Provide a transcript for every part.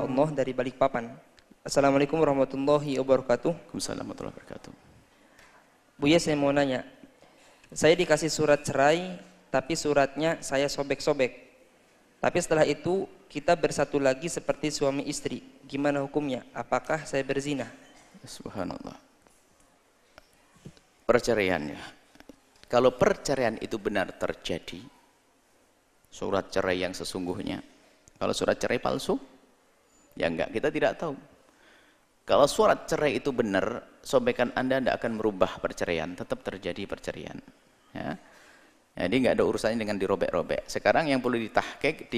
Pak Unoh dari Balikpapan. Assalamualaikum warahmatullahi wabarakatuh. Waalaikumsalam warahmatullahi wabarakatuh. Buya, saya mau nanya. Saya dikasih surat cerai, tapi suratnya saya sobek-sobek. Tapi setelah itu kita bersatu lagi seperti suami istri. Gimana hukumnya? Apakah saya berzina? Subhanallah. Perceraiannya. Kalau perceraian itu benar terjadi, surat cerai yang sesungguhnya. Kalau surat cerai palsu, ya enggak, kita tidak tahu. Kalau surat cerai itu benar, sobekan Anda tidak akan merubah perceraian, tetap terjadi perceraian. Ya. Jadi nggak ada urusannya dengan dirobek-robek. Sekarang yang perlu ditahqiq,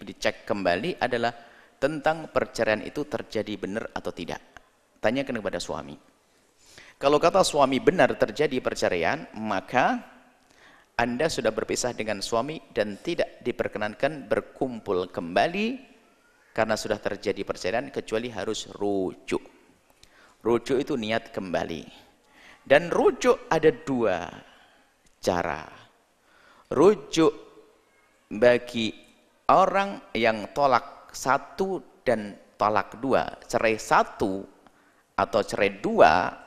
dicek kembali adalah tentang perceraian itu terjadi benar atau tidak. Tanyakan kepada suami. Kalau kata suami benar terjadi perceraian, maka Anda sudah berpisah dengan suami dan tidak diperkenankan berkumpul kembali karena sudah terjadi perceraian, kecuali harus rujuk. Rujuk itu niat kembali. Dan rujuk ada dua cara. Rujuk bagi orang yang tolak satu dan tolak dua, cerai satu atau cerai dua,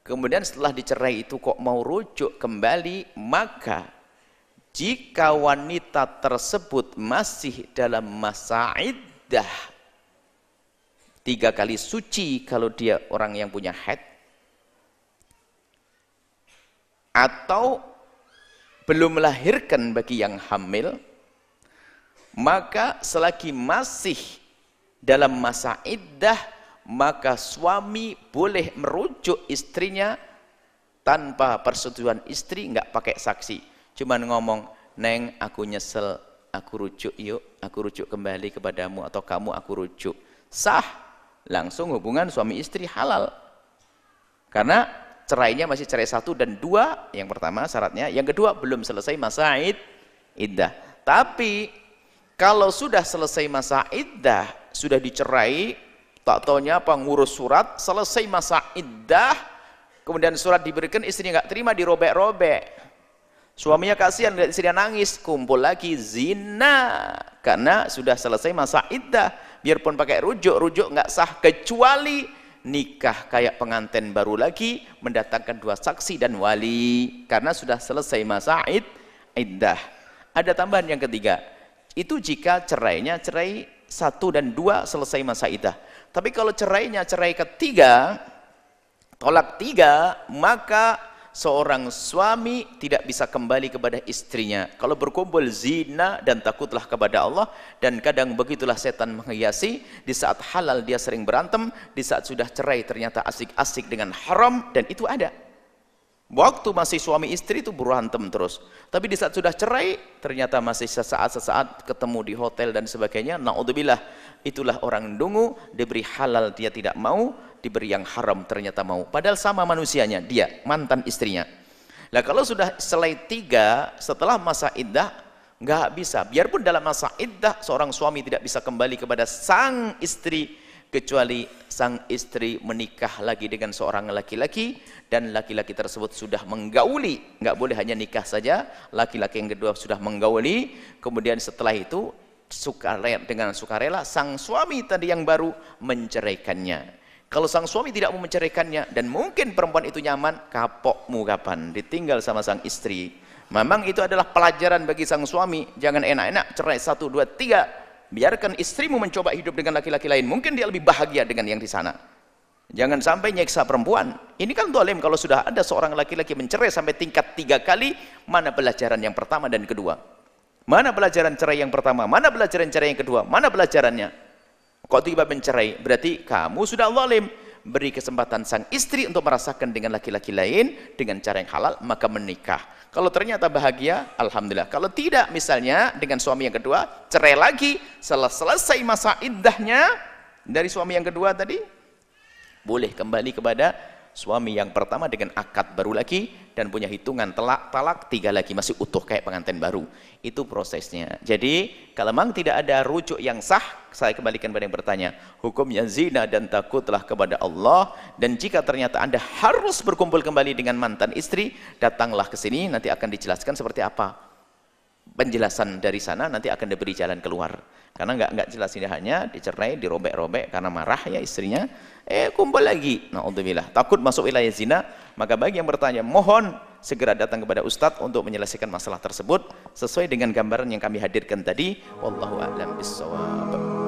kemudian setelah dicerai itu kok mau rujuk kembali, maka jika wanita tersebut masih dalam masa iddah 3 kali suci kalau dia orang yang punya haid, atau belum melahirkan bagi yang hamil, maka selagi masih dalam masa iddah, maka suami boleh merujuk istrinya tanpa persetujuan istri, nggak pakai saksi. Cuman ngomong, "Neng, aku nyesel, aku rujuk yuk, aku rujuk kembali kepadamu," atau "kamu aku rujuk." Sah, langsung hubungan suami istri halal. Karena cerainya masih cerai 1 dan 2, yang pertama syaratnya, yang kedua belum selesai masa iddah. Tapi kalau sudah selesai masa iddah, sudah dicerai, tak taunya apa ngurus surat, selesai masa iddah, kemudian surat diberikan, istrinya nggak terima, dirobek-robek. Suaminya kasihan lihat istrinya nangis, kumpul lagi, zina, karena sudah selesai masa iddah. Biarpun pakai rujuk nggak sah, kecuali nikah kayak pengantin baru lagi, mendatangkan 2 saksi dan wali, karena sudah selesai masa iddah. Ada tambahan yang ketiga, itu jika cerainya cerai 1 dan 2 selesai masa iddah. Tapi kalau cerainya cerai ketiga, tolak 3, maka seorang suami tidak bisa kembali kepada istrinya. Kalau berkumpul zina dan takutlah kepada Allah, dan kadang begitulah setan menghiasi, di saat halal dia sering berantem, di saat sudah cerai ternyata asik-asik dengan haram, dan itu ada. Waktu masih suami istri itu berantem terus, tapi di saat sudah cerai ternyata masih sesaat-sesaat ketemu di hotel dan sebagainya. Naudzubillah, itulah orang dungu, diberi halal dia tidak mau, diberi yang haram ternyata mau, padahal sama manusianya, dia mantan istrinya. Nah, kalau sudah selesai 3 setelah masa iddah, nggak bisa. Biarpun dalam masa iddah seorang suami tidak bisa kembali kepada sang istri, kecuali sang istri menikah lagi dengan seorang laki-laki, dan laki-laki tersebut sudah menggauli. Nggak boleh hanya nikah saja, laki-laki yang kedua sudah menggauli, kemudian setelah itu dengan sukarela sang suami tadi yang baru menceraikannya. Kalau sang suami tidak mau menceraikannya, dan mungkin perempuan itu nyaman, kapokmu kapan ditinggal sama sang istri. Memang itu adalah pelajaran bagi sang suami, jangan enak-enak cerai 1, 2, 3. Biarkan istrimu mencoba hidup dengan laki-laki lain, mungkin dia lebih bahagia dengan yang di sana. Jangan sampai nyeksa perempuan. Ini kan dolim. Kalau sudah ada seorang laki-laki mencerai sampai tingkat 3 kali, mana pelajaran yang pertama dan kedua? Mana pelajaran cerai yang pertama? Mana pelajaran cerai yang kedua? Mana pelajarannya? Kok tiba mencerai? Berarti kamu sudah zalim. Beri kesempatan sang istri untuk merasakan dengan laki-laki lain dengan cara yang halal, maka menikah. Kalau ternyata bahagia, alhamdulillah. Kalau tidak, misalnya dengan suami yang kedua, cerai lagi, selesai masa iddahnya dari suami yang kedua tadi, boleh kembali kepada suami yang pertama dengan akad baru lagi, dan punya hitungan talak 3 lagi, masih utuh kayak pengantin baru. Itu prosesnya. Jadi kalau memang tidak ada rujuk yang sah, saya kembalikan pada yang bertanya, hukumnya zina dan takutlah kepada Allah. Dan jika ternyata Anda harus berkumpul kembali dengan mantan istri, datanglah ke sini, nanti akan dijelaskan seperti apa penjelasan dari sana, nanti akan diberi jalan keluar. Karena nggak jelas, ini hanya dicerai, dirobek-robek karena marah ya istrinya, kumpul lagi. Naudzubillah, takut masuk wilayah zina. Maka bagi yang bertanya, mohon segera datang kepada Ustadz untuk menyelesaikan masalah tersebut sesuai dengan gambaran yang kami hadirkan tadi. Wallahu a'lam bishawab.